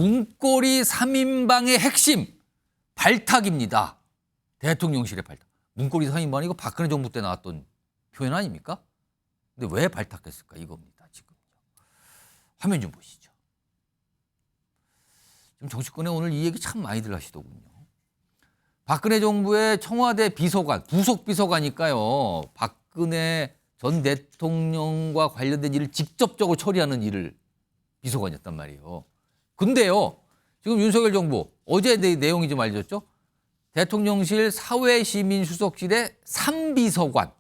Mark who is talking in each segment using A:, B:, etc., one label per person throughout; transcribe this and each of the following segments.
A: 문고리 3인방의 핵심 발탁입니다. 대통령실의 발탁. 문고리 3인방 이거 박근혜 정부 때 나왔던 표현 아닙니까? 근데 왜 발탁했을까 이겁니다. 지금 화면 좀 보시죠. 지금 정치권에 오늘 이 얘기 참 많이들 하시더군요. 박근혜 정부의 청와대 비서관, 부속 비서관이니까요. 박근혜 전 대통령과 관련된 일을 직접적으로 처리하는 일을 비서관이었단 말이에요. 근데요, 지금 윤석열 정부 어제 내용이 좀 알려졌죠? 대통령실 사회시민수석실의 3비서관.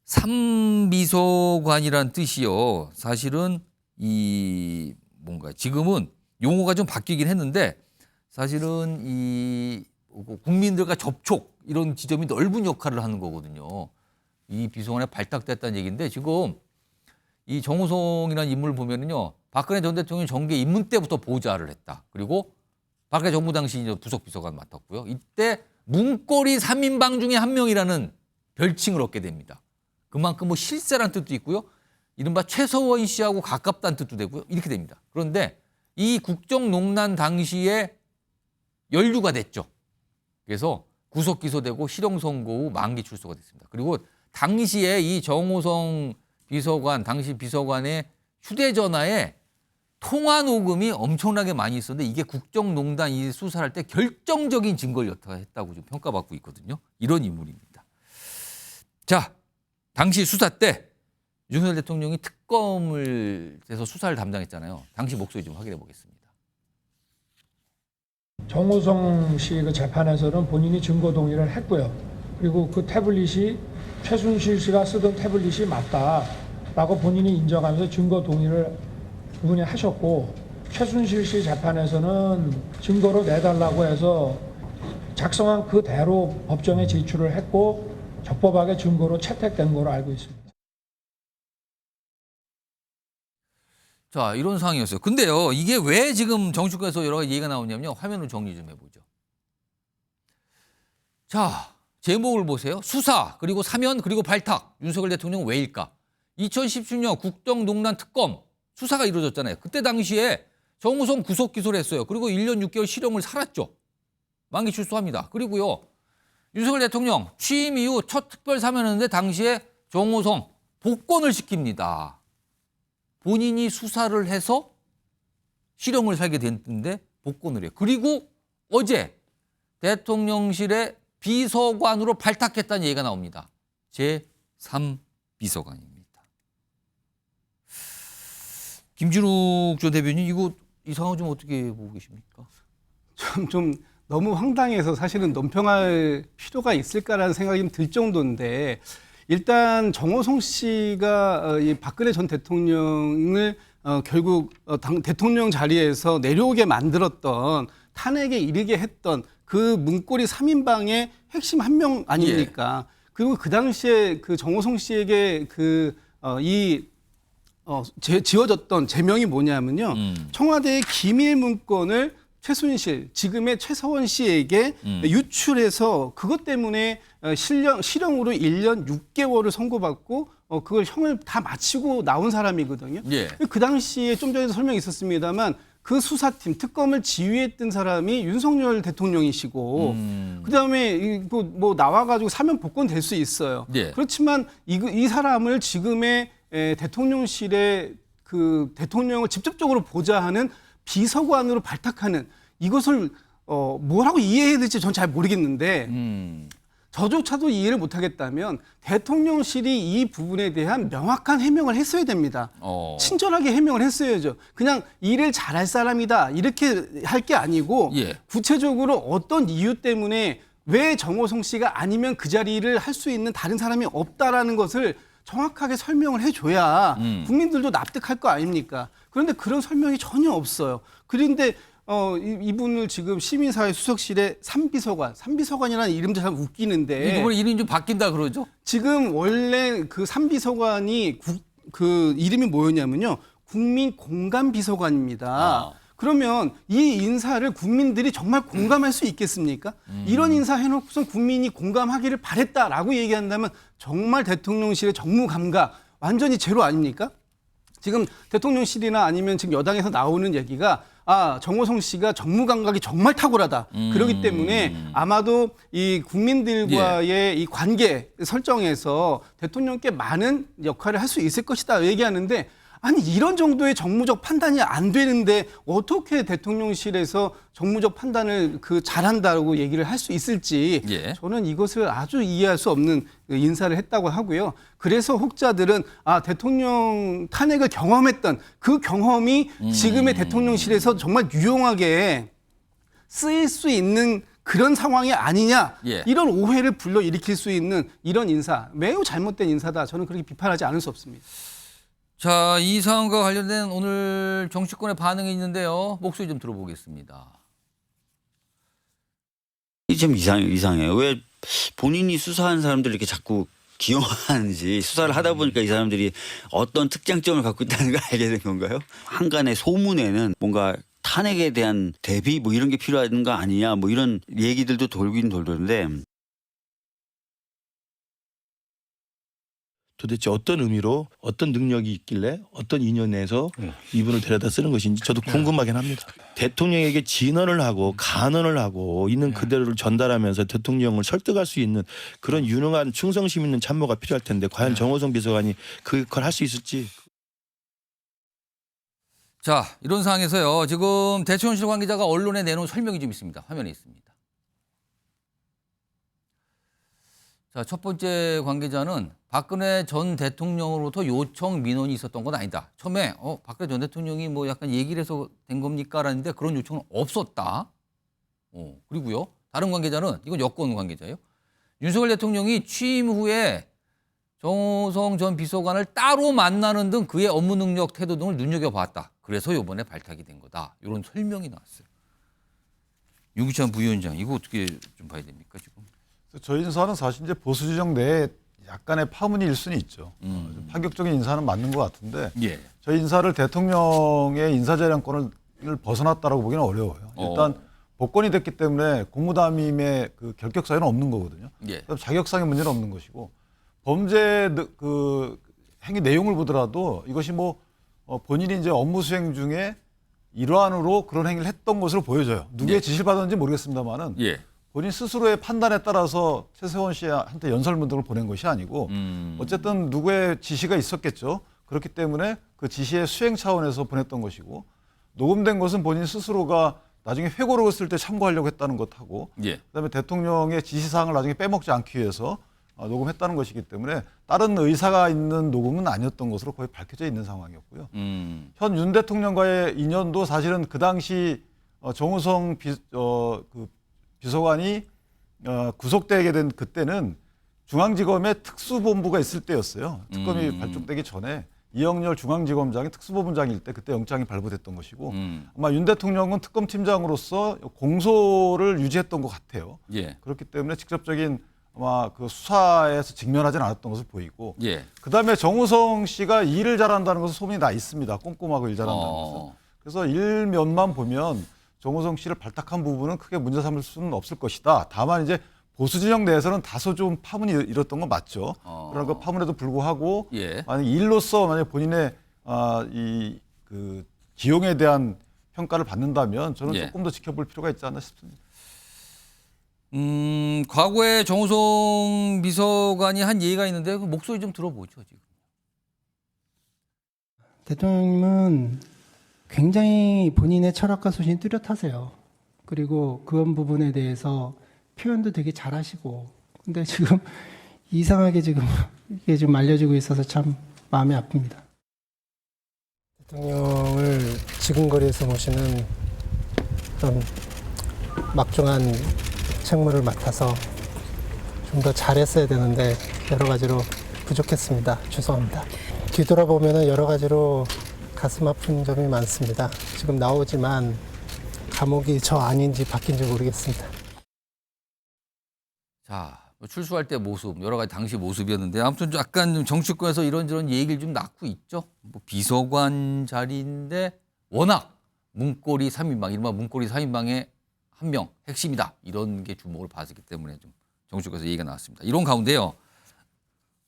A: 3비서관이란 뜻이요. 사실은 지금은 용어가 좀 바뀌긴 했는데 사실은 국민들과 접촉 이런 지점이 넓은 역할을 하는 거거든요. 이 비서관에 발탁됐다는 얘기인데 지금 이 정호성이라는 인물을 보면은요. 박근혜 전 대통령 정계 입문 때부터 보좌를 했다. 그리고 박근혜 정부 당시 이제 부속 비서관 맡았고요. 이때 문고리 3인방 중에 한 명이라는 별칭을 얻게 됩니다. 그만큼 뭐 실세란 뜻도 있고요. 이른바 최서원 씨하고 가깝다는 뜻도 되고요. 이렇게 됩니다. 그런데 이 국정농단 당시에 연루가 됐죠. 그래서 구속 기소되고 실형 선고 후 만기 출소가 됐습니다. 그리고 당시에 이 정호성 비서관, 당시 비서관의 휴대전화에 통화 녹음이 엄청나게 많이 있었는데 이게 국정농단 이 수사할 때 결정적인 증거를 했다고 좀 평가받고 있거든요. 이런 인물입니다. 자, 당시 수사 때 윤석열 대통령이 특검을 해서 수사를 담당했잖아요. 당시 목소리 좀 확인해 보겠습니다.
B: 정호성 씨 그 재판에서는 본인이 증거 동의를 했고요. 그리고 그 태블릿이 최순실 씨가 쓰던 태블릿이 맞다라고 본인이 인정하면서 증거 동의를 그분이 하셨고, 최순실 씨 재판에서는 증거로 내달라고 해서 작성한 그대로 법정에 제출을 했고 적법하게 증거로 채택된 걸로 알고 있습니다.
A: 자, 이런 상황이었어요. 근데요, 이게 왜 지금 정치권에서 여러 가지 얘기가 나오냐면요. 화면을 정리 좀 해보죠. 자, 제목을 보세요. 수사, 그리고 사면, 그리고 발탁. 윤석열 대통령 왜일까? 2017년 국정농단 특검 수사가 이루어졌잖아요. 그때 당시에 정호성 구속 기소를 했어요. 그리고 1년 6개월 실형을 살았죠. 만기 출소합니다. 그리고요, 윤석열 대통령 취임 이후 첫 특별 사면했는데 당시에 정호성 복권을 시킵니다. 본인이 수사를 해서 실형을 살게 됐는데 복권을 해요. 그리고 어제 대통령실의 비서관으로 발탁했다는 얘기가 나옵니다. 제3비서관입니다. 김진욱 전 대변인 이 상황 좀 어떻게 보고 계십니까?
C: 좀 너무 황당해서 사실은 논평할 필요가 있을까라는 생각이 좀 들 정도인데, 일단 정호성 씨가 이 박근혜 전 대통령을 결국 대통령 자리에서 내려오게 만들었던, 탄핵에 이르게 했던 그 문고리 3인방의 핵심 한 명 아닙니까? 예. 그리고 그 당시에 그 정호성 씨에게 지어졌던 제명이 뭐냐면요. 청와대의 기밀 문건을 최순실, 지금의 최서원 씨에게 유출해서 그것 때문에 실형으로 1년 6개월을 선고받고 그걸 형을 다 마치고 나온 사람이거든요. 예. 그 당시에 좀 전에도 설명이 있었습니다만 그 수사팀, 특검을 지휘했던 사람이 윤석열 대통령이시고 그다음에 뭐 나와가지고 사면 복권 될 수 있어요. 예. 그렇지만 이 사람을 지금의 대통령실의 그 대통령을 직접적으로 보좌하는 비서관으로 발탁하는, 이것을 뭐라고 이해해야 될지 전 잘 모르겠는데 저조차도 이해를 못하겠다면 대통령실이 이 부분에 대한 명확한 해명을 했어야 됩니다. 친절하게 해명을 했어야죠. 그냥 일을 잘할 사람이다 이렇게 할 게 아니고 예. 구체적으로 어떤 이유 때문에 왜 정호성 씨가 아니면 그 자리를 할 수 있는 다른 사람이 없다라는 것을 정확하게 설명을 해줘야 국민들도 납득할 거 아닙니까? 그런데 그런 설명이 전혀 없어요. 그런데 이분을 지금 시민사회 수석실의 3비서관이라는 이름도 참 웃기는데,
A: 이번에 이름이 좀 바뀐다 그러죠?
C: 지금 원래 그 3비서관이 그 이름이 뭐였냐면요, 국민공감비서관입니다. 그러면 이 인사를 국민들이 정말 공감할 수 있겠습니까? 이런 인사 해놓고선 국민이 공감하기를 바랬다라고 얘기한다면 정말 대통령실의 정무감각 완전히 제로 아닙니까? 지금 대통령실이나 아니면 지금 여당에서 나오는 얘기가 정호성 씨가 정무 감각이 정말 탁월하다. 그렇기 때문에 아마도 이 국민들과의 이 관계 설정에서 대통령께 많은 역할을 할 수 있을 것이다 얘기하는데 아니 이런 정도의 정무적 판단이 안 되는데 어떻게 대통령실에서 정무적 판단을 잘한다고 얘기를 할 수 있을지
A: 예.
C: 저는 이것을 아주 이해할 수 없는 인사를 했다고 하고요. 그래서 혹자들은 대통령 탄핵을 경험했던 그 경험이 지금의 대통령실에서 정말 유용하게 쓰일 수 있는 그런 상황이 아니냐
A: 예.
C: 이런 오해를 불러일으킬 수 있는 이런 인사 매우 잘못된 인사다. 저는 그렇게 비판하지 않을 수 없습니다.
A: 자, 이 사안과 관련된 오늘 정치권의 반응이 있는데요. 목소리 좀 들어보겠습니다.
D: 좀 이상해요. 왜 본인이 수사한 사람들 이렇게 자꾸 기용하는지 수사를 하다 보니까 이 사람들이 어떤 특장점을 갖고 있다는 걸 알게 된 건가요? 한간의 소문에는 뭔가 탄핵에 대한 대비 뭐 이런 게 필요한 거 아니냐 뭐 이런 얘기들도 돌긴 돌던데
E: 도대체 어떤 의미로 어떤 능력이 있길래 어떤 인연에서 이분을 데려다 쓰는 것인지 저도 궁금하긴 합니다. 대통령에게 진언을 하고 간언을 하고 있는 그대로를 전달하면서 대통령을 설득할 수 있는 그런 유능한 충성심 있는 참모가 필요할 텐데 과연 정호성 비서관이 그걸 할 수 있을지.
A: 자, 이런 상황에서요. 지금 대통령실 관계자가 언론에 내놓은 설명이 좀 있습니다. 화면에 있습니다. 자, 첫 번째 관계자는 박근혜 전 대통령으로부터 요청 민원이 있었던 건 아니다. 처음에 박근혜 전 대통령이 뭐 약간 얘기를 해서 된 겁니까? 라는데 그런 요청은 없었다. 그리고요. 다른 관계자는 이건 여권 관계자예요. 윤석열 대통령이 취임 후에 정호성 전 비서관을 따로 만나는 등 그의 업무 능력, 태도 등을 눈여겨봤다. 그래서 이번에 발탁이 된 거다. 이런 설명이 나왔어요. 윤기찬 부위원장, 이거 어떻게 좀 봐야 됩니까 지금?
F: 저희 인사는 사실 이제 보수 진영 내에 약간의 파문일 수는 있죠. 좀 파격적인 인사는 맞는 것 같은데
A: 예.
F: 저희 인사를 대통령의 인사재량권을 벗어났다라고 보기는 어려워요. 일단 복권이 됐기 때문에 공무담임의 그 결격 사유는 없는 거거든요.
A: 예.
F: 그다음 자격상의 문제는 없는 것이고 범죄 그 행위 내용을 보더라도 이것이 뭐 본인이 이제 업무 수행 중에 일환으로 그런 행위를 했던 것으로 보여져요. 누구의
A: 예.
F: 지시를 받았는지 모르겠습니다만은.
A: 예.
F: 본인 스스로의 판단에 따라서 최세원 씨한테 연설문들을 보낸 것이 아니고 어쨌든 누구의 지시가 있었겠죠. 그렇기 때문에 그 지시의 수행 차원에서 보냈던 것이고 녹음된 것은 본인 스스로가 나중에 회고록을 쓸 때 참고하려고 했다는 것하고
A: 예.
F: 그다음에 대통령의 지시사항을 나중에 빼먹지 않기 위해서 녹음했다는 것이기 때문에 다른 의사가 있는 녹음은 아니었던 것으로 거의 밝혀져 있는 상황이었고요. 현 윤 대통령과의 인연도 사실은 그 당시 정호성 비서관이 구속되게 된 그때는 중앙지검에 특수본부가 있을 때였어요. 특검이 발족되기 전에 이영렬 중앙지검장이 특수본부장일 때 그때 영장이 발부됐던 것이고 아마 윤 대통령은 특검팀장으로서 공소를 유지했던 것 같아요.
A: 예.
F: 그렇기 때문에 직접적인 아마 그 수사에서 직면하지는 않았던 것을 보이고
A: 예.
F: 그다음에 정호성 씨가 일을 잘한다는 것은 소문이 나 있습니다. 꼼꼼하고 일 잘한다는 것은. 그래서 일면만 보면 정호성 씨를 발탁한 부분은 크게 문제 삼을 수는 없을 것이다. 다만 이제 보수 진영 내에서는 다소 좀 파문이 일었던 건 맞죠. 그러나 그 파문에도 불구하고
A: 예.
F: 만약 일로서 만약 본인의 이 그 기용에 대한 평가를 받는다면 저는
A: 예.
F: 조금 더 지켜볼 필요가 있지 않나 싶습니다.
A: 과거에 정호성 비서관이 한 얘기가 있는데 그 목소리 좀 들어보죠 지금.
G: 대통령님은 굉장히 본인의 철학과 소신이 뚜렷하세요. 그리고 그런 부분에 대해서 표현도 되게 잘하시고. 근데 지금 이상하게 지금 이게 좀 알려지고 있어서 참 마음이 아픕니다.
H: 대통령을 지근거리에서 모시는 그런 막중한 책무를 맡아서 좀 더 잘했어야 되는데 여러 가지로 부족했습니다. 죄송합니다. 뒤돌아보면 여러 가지로 가슴 아픈 점이 많습니다. 지금 나오지만 감옥이 저 아닌지 바뀐지 모르겠습니다.
A: 자, 출소할 때 모습, 여러 가지 당시 모습이었는데 아무튼 좀 약간 좀 정치권에서 이런저런 얘기를 좀 낳고 있죠. 뭐 비서관 자리인데 워낙 문고리 3인방, 이른바 문고리 3인방의 한 명 핵심이다. 이런 게 주목을 받았기 때문에 좀 정치권에서 얘기가 나왔습니다. 이런 가운데요.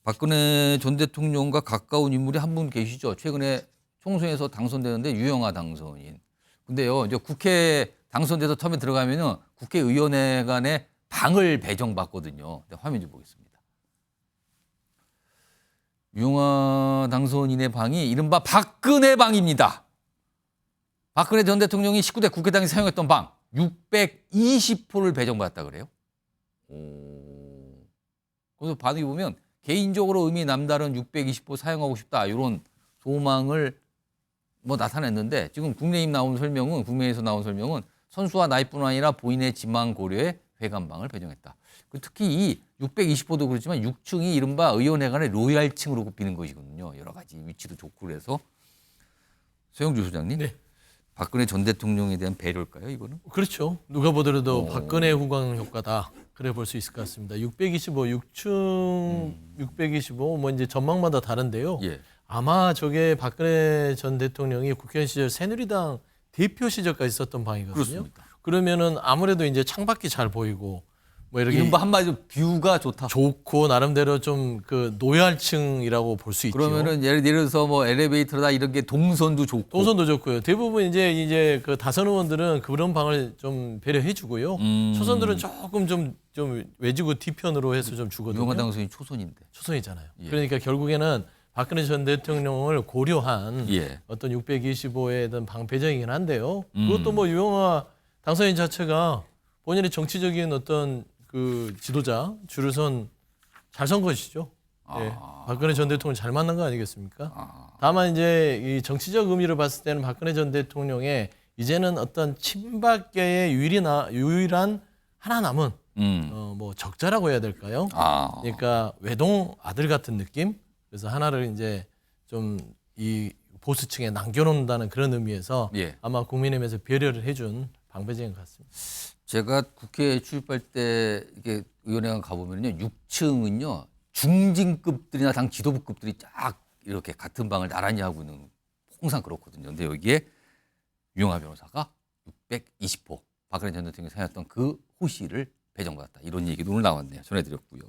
A: 박근혜 전 대통령과 가까운 인물이 한 분 계시죠. 최근에 총선에서 당선되는데 유영하 당선인. 근데요, 이제 국회 당선돼서 처음에 들어가면은 국회의원회 간에 방을 배정받거든요. 화면 좀 보겠습니다. 유영아 당선인의 방이 이른바 박근혜 방입니다. 박근혜 전 대통령이 19대 국회당이 사용했던 방 620호를 배정받았다 그래요. 그래서 반응이 보면 개인적으로 의미 남다른 620호 사용하고 싶다 이런 소망을 뭐 나타냈는데 지금 국민의힘 나온 설명은 국민에서 나온 설명은 선수와 나이뿐 아니라 본인의 지망 고려에 회관방을 배정했다. 특히 이 620호도 그렇지만 6층이 이른바 의원회 간의 로얄층으로 꼽히는 것이거든요. 여러 가지 위치도 좋고 그래서 소영주 소장님.
I: 네.
A: 박근혜 전 대통령에 대한 배려일까요, 이거는?
I: 그렇죠. 누가 보더라도 박근혜 후광 효과다. 그래 볼 수 있을 것 같습니다. 625, 6층 625, 뭐 이제 전망마다 다른데요.
A: 예.
I: 아마 저게 박근혜 전 대통령이 국회의원 시절 새누리당 대표 시절까지 썼던 방이거든요.
A: 그렇습니다.
I: 그러면은 아무래도 이제 창밖이 잘 보이고 뭐 이렇게
A: 이른바 한마디로 뷰가 좋다.
I: 좋고 나름대로 좀 그 노열층이라고 볼 수 있죠.
A: 그러면은 예를 들어서 뭐 엘리베이터나 이런 게 동선도 좋고.
I: 동선도 좋고요. 대부분 이제 그 다선 의원들은 그런 방을 좀 배려해 주고요. 초선들은 조금 좀 외지구 뒤편으로 해서 좀 주거든요.
A: 유영아 당선인 초선인데.
I: 초선이잖아요.
A: 예.
I: 그러니까 결국에는 박근혜 전 대통령을 고려한
A: 예.
I: 어떤 625의 어떤 방 배정이긴 한데요. 그것도 뭐 유영아 당선인 자체가 본인의 정치적인 어떤 그 지도자 줄을 잘 선 것이죠. 예. 박근혜 전 대통령 잘 만난 거 아니겠습니까? 다만 이제 이 정치적 의미를 봤을 때는 박근혜 전 대통령의 이제는 어떤 친박계의 유일한 하나 남은 뭐 적자라고 해야 될까요? 그러니까 외동 아들 같은 느낌. 그래서 하나를 이제 좀 이 보수층에 남겨놓는다는 그런 의미에서
A: 예.
I: 아마 국민의힘에서 배려를 해준 방배제인 것 같습니다.
A: 제가 국회에 출입할 때 이게 의원회관 가보면요, 6층은요 중진급들이나 당 지도부급들이 쫙 이렇게 같은 방을 나란히 하고 있는 항상 그렇거든요. 근데 여기에 유영하 변호사가 620호 박근혜 전 대통령이 사용했던 그 호실을 배정받았다. 이런 얘기도 오늘 나왔네요. 전해드렸고요.